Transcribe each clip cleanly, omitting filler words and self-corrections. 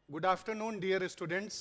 Good afternoon dear students.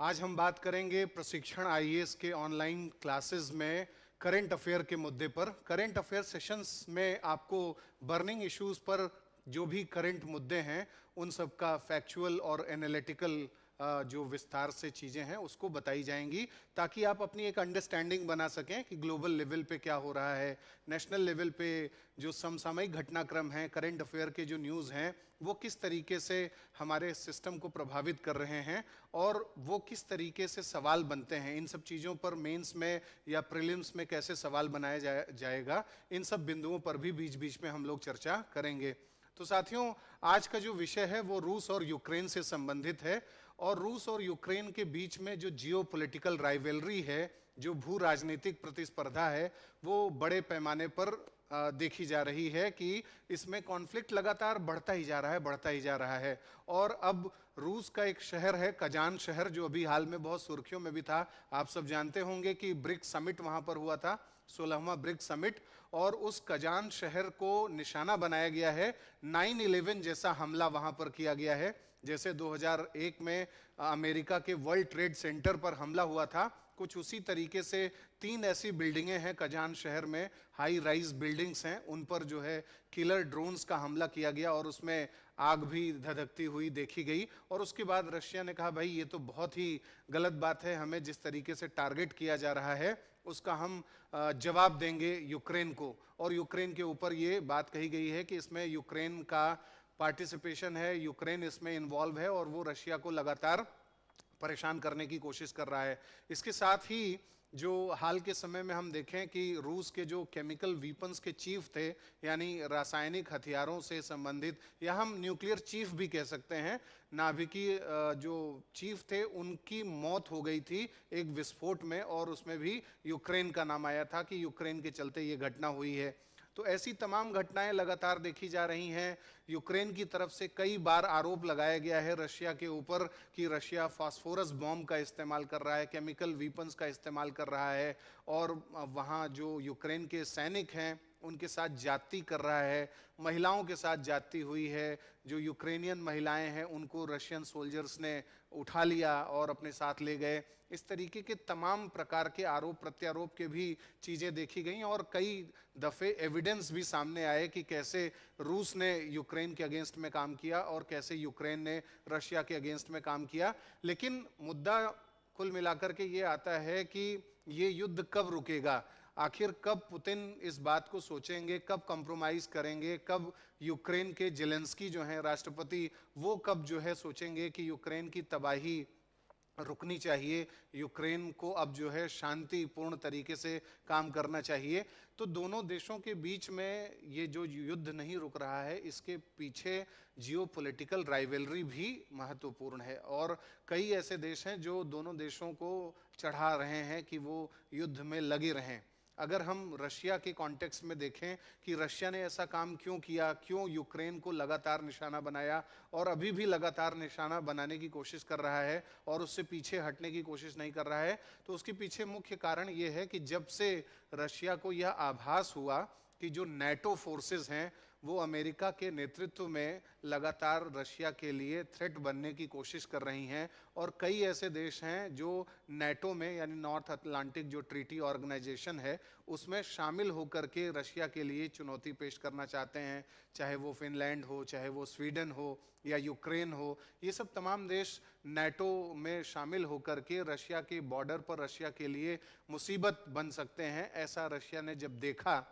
आज हम बात करेंगे प्रशिक्षण आईएएस के ऑनलाइन क्लासेस में करंट अफेयर के मुद्दे पर। करंट अफेयर सेशंस में आपको बर्निंग इश्यूज पर जो भी करंट मुद्दे हैं उन सब का फैक्चुअल और एनालिटिकल जो विस्तार से चीज़ें हैं उसको बताई जाएंगी, ताकि आप अपनी एक अंडरस्टैंडिंग बना सकें कि ग्लोबल लेवल पे क्या हो रहा है, नेशनल लेवल पे जो समसामयिक घटनाक्रम हैं, करंट अफेयर के जो न्यूज़ हैं वो किस तरीके से हमारे सिस्टम को प्रभावित कर रहे हैं और वो किस तरीके से सवाल बनते हैं। इन सब चीज़ों पर मेंस में या प्रीलिम्स में कैसे सवाल बनाया जाएगा, इन सब बिंदुओं पर भी बीच बीच में हम लोग चर्चा करेंगे। तो साथियों, आज का जो विषय है वो रूस और यूक्रेन से संबंधित है। और रूस और यूक्रेन के बीच में जो जियोपॉलिटिकल राइवलरी है, जो भू राजनीतिक प्रतिस्पर्धा है, वो बड़े पैमाने पर देखी जा रही है कि इसमें कॉन्फ्लिक्ट लगातार बढ़ता ही जा रहा है। और अब रूस का एक शहर है कजान शहर, जो अभी हाल में बहुत सुर्खियों में भी था। आप सब जानते होंगे कि ब्रिक्स समिट वहां पर हुआ था, 16वां ब्रिक्स समिट, और उस कजान शहर को निशाना बनाया गया है। 9/11 जैसा हमला वहां पर किया गया है, जैसे 2001 में अमेरिका के वर्ल्ड ट्रेड सेंटर पर हमला हुआ था। कुछ उसी तरीके से 3 ऐसी बिल्डिंगें हैं कजान शहर में, हाई राइज बिल्डिंग्स हैं, उन पर जो है किलर ड्रोन्स का हमला किया गया और उसमें आग भी धधकती हुई देखी गई। और उसके बाद रशिया ने कहा, भाई ये तो बहुत ही गलत बात है, हमें जिस तरीके से टारगेट किया जा रहा है उसका हम जवाब देंगे यूक्रेन को। और यूक्रेन के ऊपर ये बात कही गई है कि इसमें यूक्रेन का पार्टिसिपेशन है, यूक्रेन इसमें इन्वॉल्व है और वो रशिया को लगातार परेशान करने की कोशिश कर रहा है। इसके साथ ही जो हाल के समय में हम देखें कि रूस के जो केमिकल वीपन्स के चीफ थे, यानी रासायनिक हथियारों से संबंधित, या हम न्यूक्लियर चीफ भी कह सकते हैं, नाभिकीय जो चीफ थे उनकी मौत हो गई थी एक विस्फोट में, और उसमें भी यूक्रेन का नाम आया था कि यूक्रेन के चलते ये घटना हुई है। तो ऐसी तमाम घटनाएं लगातार देखी जा रही हैं। यूक्रेन की तरफ से कई बार आरोप लगाया गया है रशिया के ऊपर कि रशिया फास्फोरस बॉम्ब का इस्तेमाल कर रहा है, केमिकल वीपन्स का इस्तेमाल कर रहा है, और वहाँ जो यूक्रेन के सैनिक हैं उनके साथ जाति कर रहा है, महिलाओं के साथ जाति हुई है। जो यूक्रेनियन महिलाएं हैं उनको रशियन सोल्जर्स ने उठा लिया और अपने साथ ले गए। इस तरीके के तमाम प्रकार के आरोप प्रत्यारोप के भी चीज़ें देखी गई और कई दफ़े एविडेंस भी सामने आए कि कैसे रूस ने यूक्रेन के अगेंस्ट में काम किया और कैसे यूक्रेन ने रशिया के अगेंस्ट में काम किया। लेकिन मुद्दा कुल मिलाकर के ये आता है कि ये युद्ध कब रुकेगा, आखिर कब पुतिन इस बात को सोचेंगे, कब कंप्रोमाइज करेंगे, कब यूक्रेन के जेलेंस्की जो हैं राष्ट्रपति, वो कब जो है सोचेंगे कि यूक्रेन की तबाही रुकनी चाहिए, यूक्रेन को अब जो है शांतिपूर्ण तरीके से काम करना चाहिए। तो दोनों देशों के बीच में ये जो युद्ध नहीं रुक रहा है, इसके पीछे जियोपॉलिटिकल राइवलरी भी महत्वपूर्ण है और कई ऐसे देश हैं जो दोनों देशों को चढ़ा रहे हैं कि वो युद्ध में लगे रहें। अगर हम रशिया के कॉन्टेक्स्ट में देखें कि रशिया ने ऐसा काम क्यों किया, क्यों यूक्रेन को लगातार निशाना बनाया और अभी भी लगातार निशाना बनाने की कोशिश कर रहा है और उससे पीछे हटने की कोशिश नहीं कर रहा है, तो उसके पीछे मुख्य कारण ये है कि जब से रशिया को यह आभास हुआ कि जो नेटो फोर्सेस हैं वो अमेरिका के नेतृत्व में लगातार रशिया के लिए थ्रेट बनने की कोशिश कर रही हैं, और कई ऐसे देश हैं जो नेटो में यानी नॉर्थ अटलांटिक जो ट्रीटी ऑर्गेनाइजेशन है उसमें शामिल होकर के रशिया के लिए चुनौती पेश करना चाहते हैं, चाहे वो फिनलैंड हो, चाहे वो स्वीडन हो या यूक्रेन हो। ये सब तमाम देश नेटो में शामिल होकर के रशिया के बॉर्डर पर रशिया के लिए मुसीबत बन सकते हैं। ऐसा रशिया ने जब देखा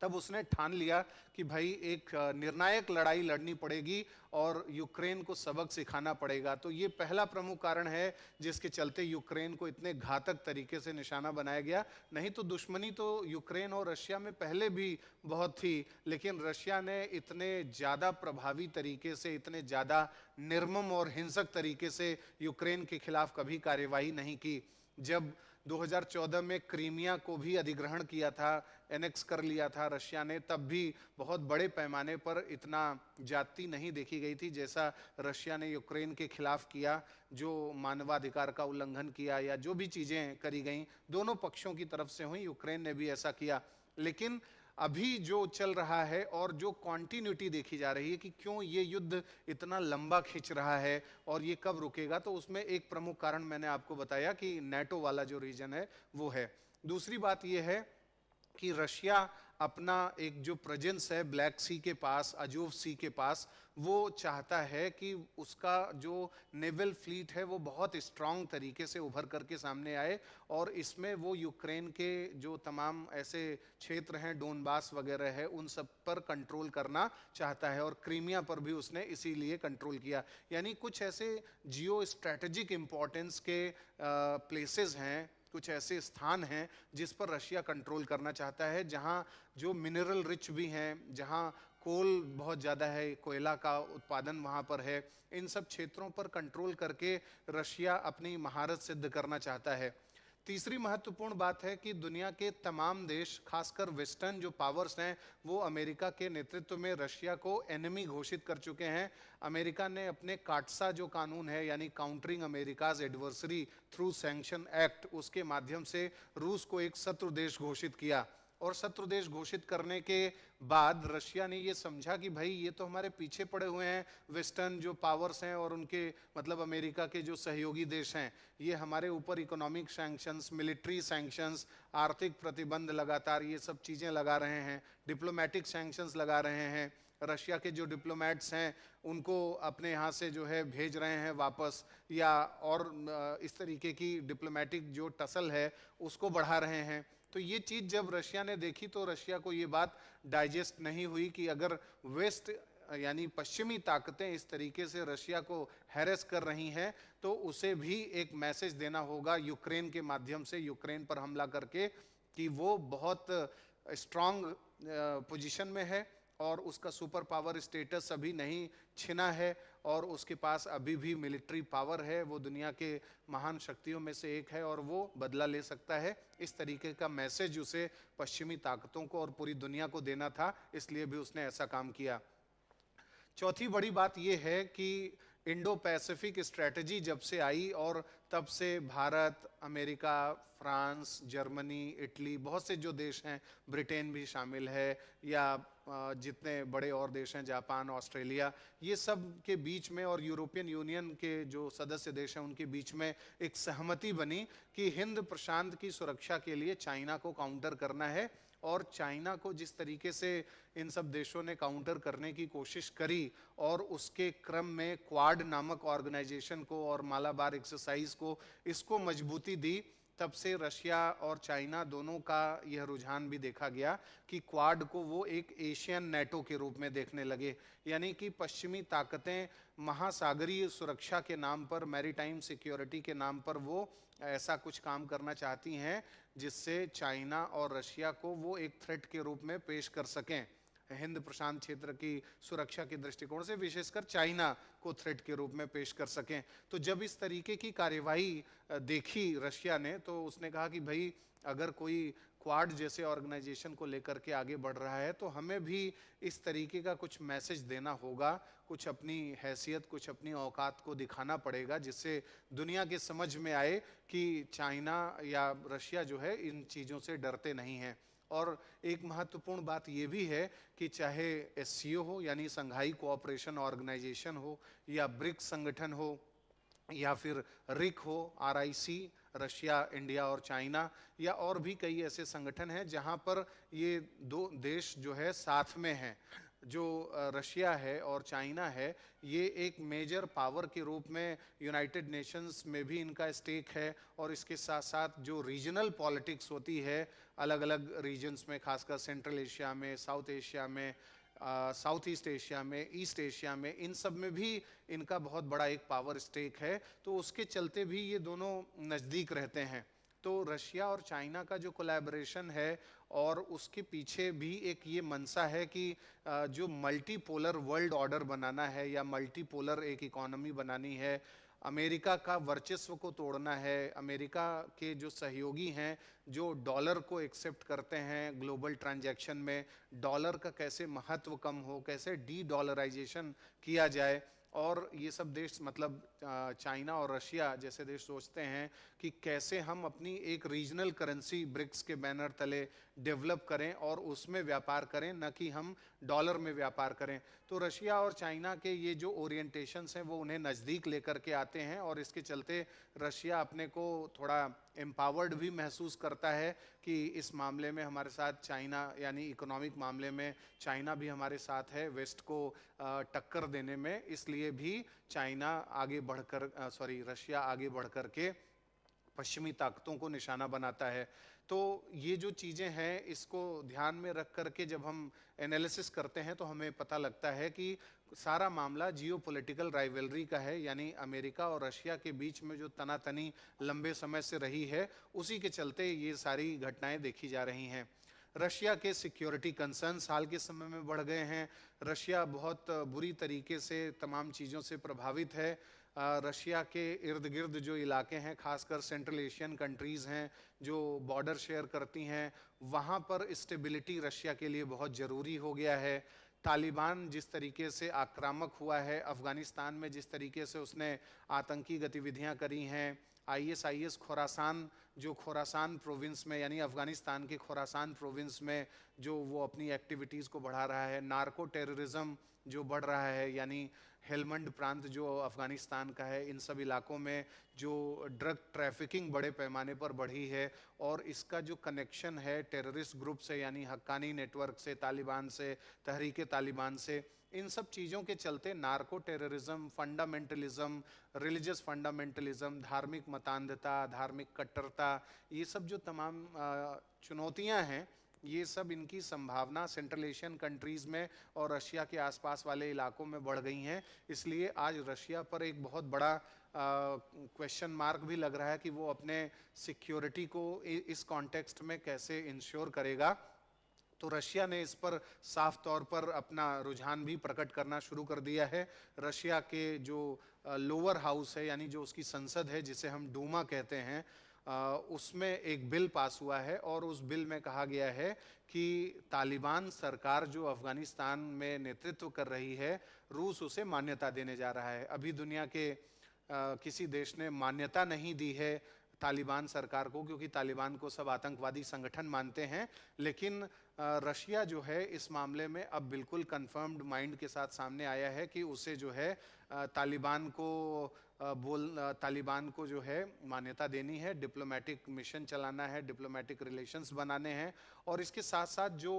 तब उसने ठान लिया कि भाई एक निर्णायक लड़ाई लड़नी पड़ेगी और यूक्रेन को सबक सिखाना पड़ेगा। तो ये पहला प्रमुख कारण है जिसके चलते यूक्रेन को इतने घातक तरीके से निशाना बनाया गया। नहीं तो दुश्मनी तो यूक्रेन और रशिया में पहले भी बहुत थी, लेकिन रशिया ने इतने ज़्यादा प्रभावी तरीके से, इतने ज़्यादा निर्मम और हिंसक तरीके से यूक्रेन के खिलाफ कभी कार्यवाही नहीं की। जब 2014 में क्रीमिया को भी अधिग्रहण किया था, एनेक्स कर लिया था रशिया ने, तब भी बहुत बड़े पैमाने पर इतना ज्यादती नहीं देखी गई थी जैसा रशिया ने यूक्रेन के खिलाफ किया। जो मानवाधिकार का उल्लंघन किया या जो भी चीज़ें करी गई दोनों पक्षों की तरफ से हुई, यूक्रेन ने भी ऐसा किया। लेकिन अभी जो चल रहा है और जो कॉन्टिन्यूटी देखी जा रही है कि क्यों ये युद्ध इतना लंबा खिंच रहा है और ये कब रुकेगा, तो उसमें एक प्रमुख कारण मैंने आपको बताया कि नेटो वाला जो रीजन है वो है। दूसरी बात ये है कि रशिया अपना एक जो प्रेजेंस है ब्लैक सी के पास, अजोव सी के पास, वो चाहता है कि उसका जो नेवल फ्लीट है वो बहुत स्ट्रांग तरीके से उभर करके सामने आए, और इसमें वो यूक्रेन के जो तमाम ऐसे क्षेत्र हैं, डोनबास वगैरह है, उन सब पर कंट्रोल करना चाहता है, और क्रीमिया पर भी उसने इसीलिए कंट्रोल किया। यानी कुछ ऐसे जियो स्ट्रैटेजिक इंपॉर्टेंस के प्लेसेस हैं, कुछ ऐसे स्थान हैं जिस पर रशिया कंट्रोल करना चाहता है, जहां जो मिनरल रिच भी हैं, जहां कोल बहुत ज़्यादा है, कोयला का उत्पादन वहां पर है। इन सब क्षेत्रों पर कंट्रोल करके रशिया अपनी महारत सिद्ध करना चाहता है। तीसरी महत्वपूर्ण बात है कि दुनिया के तमाम देश, खासकर वेस्टर्न जो पावर्स हैं, वो अमेरिका के नेतृत्व में रशिया को एनिमी घोषित कर चुके हैं। अमेरिका ने अपने काटसा जो कानून है, यानी countering America's adversary through sanction act, उसके माध्यम से रूस को एक शत्रु देश घोषित किया। और शत्रु देश घोषित करने के बाद रशिया ने ये समझा कि भाई ये तो हमारे पीछे पड़े हुए हैं, वेस्टर्न जो पावर्स हैं और उनके मतलब अमेरिका के जो सहयोगी देश हैं, ये हमारे ऊपर इकोनॉमिक सैंक्शंस, मिलिट्री सैंक्शंस, आर्थिक प्रतिबंध लगातार ये सब चीज़ें लगा रहे हैं, डिप्लोमेटिक सैंक्शंस लगा रहे हैं। रशिया के जो डिप्लोमेट्स हैं उनको अपने यहाँ से जो है भेज रहे हैं वापस, या और इस तरीके की डिप्लोमेटिक जो टसल है उसको बढ़ा रहे हैं। तो ये चीज़ जब रशिया ने देखी तो रशिया को ये बात डाइजेस्ट नहीं हुई कि अगर वेस्ट यानी पश्चिमी ताकतें इस तरीके से रशिया को हैरेस कर रही हैं, तो उसे भी एक मैसेज देना होगा यूक्रेन के माध्यम से, यूक्रेन पर हमला करके, कि वो बहुत स्ट्रांग पोजीशन में है और उसका सुपर पावर स्टेटस अभी नहीं छिना है, और उसके पास अभी भी मिलिट्री पावर है, वो दुनिया के महान शक्तियों में से एक है और वो बदला ले सकता है। इस तरीके का मैसेज उसे पश्चिमी ताकतों को और पूरी दुनिया को देना था, इसलिए भी उसने ऐसा काम किया। चौथी बड़ी बात यह है कि इंडो पैसिफिक स्ट्रैटेजी जब से आई और तब से Bharat, America, France, Germany, Italy, बहुत से जो देश हैं, ब्रिटेन भी शामिल है, या जितने बड़े और देश हैं, जापान, ऑस्ट्रेलिया, ये सब के बीच में, और यूरोपियन यूनियन के जो सदस्य देश हैं उनके बीच में एक सहमति बनी कि हिंद प्रशांत की सुरक्षा के लिए चाइना को काउंटर करना है। और चाइना को जिस तरीके से इन सब देशों ने काउंटर करने की कोशिश करी, और उसके क्रम में क्वाड नामक ऑर्गेनाइजेशन को और मालाबार एक्सरसाइज को, इसको मजबूती दी, तब से रशिया और चाइना दोनों का यह रुझान भी देखा गया कि क्वाड को वो एक एशियन नेटो के रूप में देखने लगे। यानी कि पश्चिमी ताकतें महासागरीय सुरक्षा के नाम पर, मैरीटाइम सिक्योरिटी के नाम पर, वो ऐसा कुछ काम करना चाहती हैं जिससे चाइना और रशिया को वो एक थ्रेट के रूप में पेश कर सकें। हिंद प्रशांत क्षेत्र की सुरक्षा के दृष्टिकोण से विशेषकर चाइना को थ्रेट के रूप में पेश कर सकें। तो जब इस तरीके की कार्यवाही देखी रशिया ने, तो उसने कहा कि भाई अगर कोई क्वाड जैसे ऑर्गेनाइजेशन को लेकर के आगे बढ़ रहा है तो हमें भी इस तरीके का कुछ मैसेज देना होगा, कुछ अपनी हैसियत, कुछ अपनी औकात को दिखाना पड़ेगा, जिससे दुनिया के समझ में आए कि चाइना या रशिया जो है इन चीज़ों से डरते नहीं हैं। और एक महत्वपूर्ण बात यह भी है कि चाहे एससीओ हो यानी संघाई कोऑपरेशन ऑर्गेनाइजेशन हो, या ब्रिक्स संगठन हो, या फिर रिक हो, RIC, रशिया, इंडिया और चाइना, या और भी कई ऐसे संगठन हैं जहां पर ये दो देश जो है साथ में हैं। जो रशिया है और चाइना है, ये एक मेजर पावर के रूप में यूनाइटेड नेशंस में भी इनका स्टेक है, और इसके साथ साथ जो रीजनल पॉलिटिक्स होती है अलग अलग रीजन्स में, खासकर सेंट्रल एशिया में, साउथ एशिया में, साउथ ईस्ट एशिया में, ईस्ट एशिया में, इन सब में भी इनका बहुत बड़ा एक पावर स्टेक है। तो उसके चलते भी ये दोनों नज़दीक रहते हैं। तो रशिया और चाइना का जो कोलैबोरेशन है, और उसके पीछे भी एक ये मनसा है कि जो मल्टीपोलर वर्ल्ड ऑर्डर बनाना है, या मल्टीपोलर एक इकोनॉमी बनानी है, अमेरिका का वर्चस्व को तोड़ना है, अमेरिका के जो सहयोगी हैं जो डॉलर को एक्सेप्ट करते हैं ग्लोबल ट्रांजैक्शन में, डॉलर का कैसे महत्व कम हो, कैसे डी डॉलराइजेशन किया जाए, और ये सब देश मतलब चाइना और रशिया जैसे देश सोचते हैं कि कैसे हम अपनी एक रीजनल करेंसी ब्रिक्स के बैनर तले डेवलप करें और उसमें व्यापार करें, न कि हम डॉलर में व्यापार करें। तो रशिया और चाइना के ये जो ओरिएंटेशंस हैं वो उन्हें नज़दीक लेकर के आते हैं, और इसके चलते रशिया अपने को थोड़ा एम्पावर्ड भी महसूस करता है कि इस मामले में हमारे साथ चाइना, यानी इकोनॉमिक मामले में चाइना भी हमारे साथ है वेस्ट को टक्कर देने में। इसलिए भी चाइना आगे बढ़कर रशिया आगे बढ़कर के पश्चिमी ताकतों को निशाना बनाता है। तो ये जो चीज़ें हैं इसको ध्यान में रख करके जब हम एनालिसिस करते हैं तो हमें पता लगता है कि सारा मामला जियोपॉलिटिकल राइवलरी का है, यानी अमेरिका और रशिया के बीच में जो तनातनी लंबे समय से रही है उसी के चलते ये सारी घटनाएं देखी जा रही हैं। रशिया के सिक्योरिटी कंसर्न्स हाल के समय में बढ़ गए हैं। रशिया बहुत बुरी तरीके से तमाम चीज़ों से प्रभावित है। रशिया के इर्द गिर्द जो इलाके हैं, खासकर सेंट्रल एशियन कंट्रीज़ हैं जो बॉर्डर शेयर करती हैं, वहाँ पर स्टेबिलिटी रशिया के लिए बहुत ज़रूरी हो गया है। तालिबान जिस तरीके से आक्रामक हुआ है, अफ़गानिस्तान में जिस तरीके से उसने आतंकी गतिविधियाँ करी हैं, ISIS खोरासान, जो खोरासान प्रोविंस में यानी अफ़गानिस्तान के खोरासान प्रोविंस में जो वो अपनी एक्टिविटीज़ को बढ़ा रहा है, नार्को टेररिज्म जो बढ़ रहा है, यानी हेलमंड प्रांत जो अफ़गानिस्तान का है, इन सब इलाकों में जो ड्रग ट्रैफिकिंग बड़े पैमाने पर बढ़ी है, और इसका जो कनेक्शन है टेररिस्ट ग्रुप से यानी हक्कानी नेटवर्क से, तालिबान से, तहरीक तालिबान से, इन सब चीज़ों के चलते narco terrorism, fundamentalism, religious fundamentalism, धार्मिक मतान्धता, धार्मिक कट्टरता, ये सब जो तमाम चुनौतियां हैं, ये सब इनकी संभावना सेंट्रल एशियन कंट्रीज़ में और रशिया के आसपास वाले इलाकों में बढ़ गई हैं। इसलिए आज रशिया पर एक बहुत बड़ा क्वेश्चन मार्क भी लग रहा है कि वो अपने सिक्योरिटी को इस कॉन्टेक्स्ट में कैसे इंश्योर करेगा। तो रशिया ने इस पर साफ तौर पर अपना रुझान भी प्रकट करना शुरू कर दिया है। रशिया के जो लोअर हाउस है, यानी जो उसकी संसद है जिसे हम डूमा कहते हैं, उसमें एक बिल पास हुआ है, और उस बिल में कहा गया है कि तालिबान सरकार जो अफ़गानिस्तान में नेतृत्व कर रही है, रूस उसे मान्यता देने जा रहा है। अभी दुनिया के किसी देश ने मान्यता नहीं दी है तालिबान सरकार को, क्योंकि तालिबान को सब आतंकवादी संगठन मानते हैं। लेकिन रशिया जो है इस मामले में अब बिल्कुल कंफर्म्ड माइंड के साथ सामने आया है कि उसे जो है तालिबान को जो है मान्यता देनी है, डिप्लोमेटिक मिशन चलाना है, डिप्लोमेटिक रिलेशंस बनाने हैं, और इसके साथ साथ जो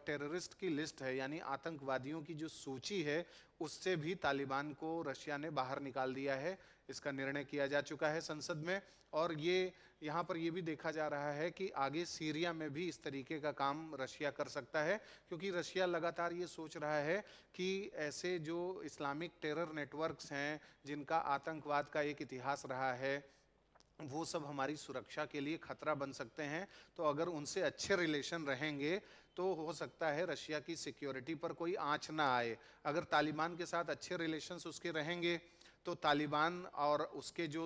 टेररिस्ट की लिस्ट है यानी आतंकवादियों की जो सूची है उससे भी तालिबान को रशिया ने बाहर निकाल दिया है। इसका निर्णय किया जा चुका है संसद में, और ये यहाँ पर ये भी देखा जा रहा है कि आगे सीरिया में भी इस तरीके का काम रशिया कर सकता है, क्योंकि रशिया लगातार ये सोच रहा है कि ऐसे जो इस्लामिक टेरर नेटवर्क्स हैं जिनका आतंकवाद का एक इतिहास रहा है, वो सब हमारी सुरक्षा के लिए खतरा बन सकते हैं। तो अगर उनसे अच्छे रिलेशन रहेंगे तो हो सकता है रशिया की सिक्योरिटी पर कोई आँच ना आए। अगर तालिबान के साथ अच्छे रिलेशंस उसके रहेंगे तो तालिबान और उसके जो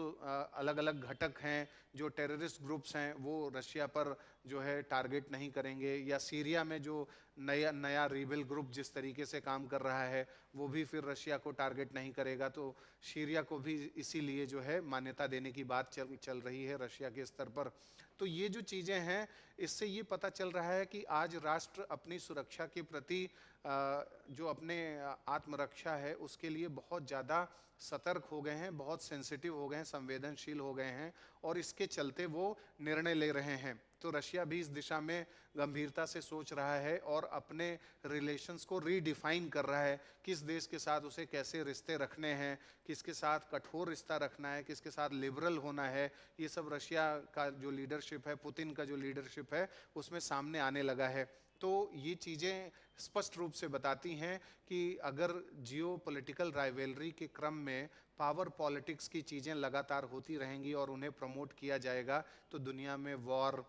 अलग अलग घटक हैं, जो टेररिस्ट ग्रुप्स हैं, वो रशिया पर जो है टारगेट नहीं करेंगे, या सीरिया में जो नया रिबेल ग्रुप जिस तरीके से काम कर रहा है वो भी फिर रशिया को टारगेट नहीं करेगा। तो सीरिया को भी इसीलिए जो है मान्यता देने की बात चल रही है रशिया के स्तर पर। तो ये जो चीज़ें हैं इससे ये पता चल रहा है कि आज राष्ट्र अपनी सुरक्षा के प्रति जो अपने आत्मरक्षा है उसके लिए बहुत ज़्यादा सतर्क हो गए हैं, बहुत सेंसिटिव हो गए हैं, संवेदनशील हो गए हैं, और इसके चलते वो निर्णय ले रहे हैं। तो रशिया भी इस दिशा में गंभीरता से सोच रहा है और अपने रिलेशंस को रीडिफाइन कर रहा है, किस देश के साथ उसे कैसे रिश्ते रखने हैं, किसके साथ कठोर रिश्ता रखना है, किसके साथ लिबरल होना है। ये सब रशिया का जो लीडरशिप है, पुतिन का जो लीडरशिप है, उसमें सामने आने लगा है। तो ये चीज़ें स्पष्ट रूप से बताती हैं कि अगर जियो पॉलिटिकल राइवलरी के क्रम में पावर पॉलिटिक्स की चीज़ें लगातार होती रहेंगी और उन्हें प्रमोट किया जाएगा तो दुनिया में वॉर,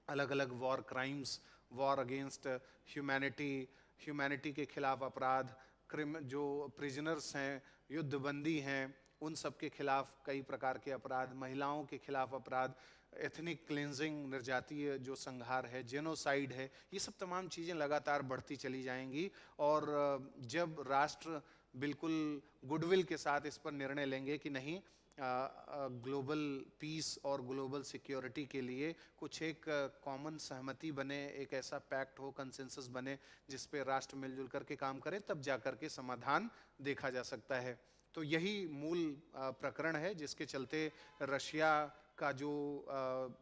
अलग अलग war crimes, war against humanity के खिलाफ अपराध, जो प्रिजनर्स हैं, युद्धबंदी हैं, उन सब के खिलाफ कई प्रकार के अपराध, महिलाओं के खिलाफ अपराध, एथनिक क्लेंजिंग, निर्जातीय जो संहार है, जेनोसाइड है, ये सब तमाम चीज़ें लगातार बढ़ती चली जाएंगी। और जब राष्ट्र बिल्कुल गुडविल के साथ इस पर निर्णय लेंगे कि नहीं, ग्लोबल पीस और ग्लोबल सिक्योरिटी के लिए कुछ एक कॉमन सहमति बने, एक ऐसा पैक्ट हो, कंसेंसस बने जिस पे राष्ट्र मिलजुल करके काम करें, तब जा करके समाधान देखा जा सकता है। तो यही मूल प्रकरण है जिसके चलते रशिया का जो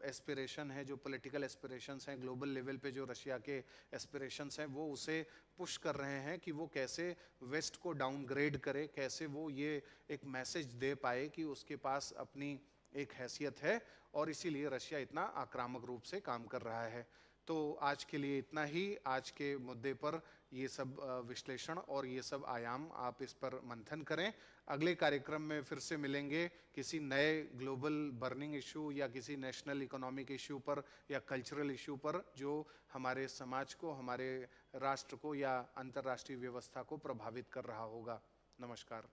एस्पिरेशन है, जो पॉलिटिकल एस्पिरेशंस हैं ग्लोबल लेवल पे, जो रशिया के एस्पिरेशंस हैं, वो उसे पुश कर रहे हैं कि वो कैसे वेस्ट को डाउनग्रेड करे, कैसे वो ये एक मैसेज दे पाए कि उसके पास अपनी एक हैसियत है और इसीलिए रशिया इतना आक्रामक रूप से काम कर रहा है। तो आज के लिए इतना ही। आज के मुद्दे पर ये सब विश्लेषण और ये सब आयाम आप इस पर मंथन करें। अगले कार्यक्रम में फिर से मिलेंगे किसी नए ग्लोबल बर्निंग इशू या किसी नेशनल इकोनॉमिक इशू पर या कल्चरल इशू पर जो हमारे समाज को, हमारे राष्ट्र को या अंतर्राष्ट्रीय व्यवस्था को प्रभावित कर रहा होगा। नमस्कार।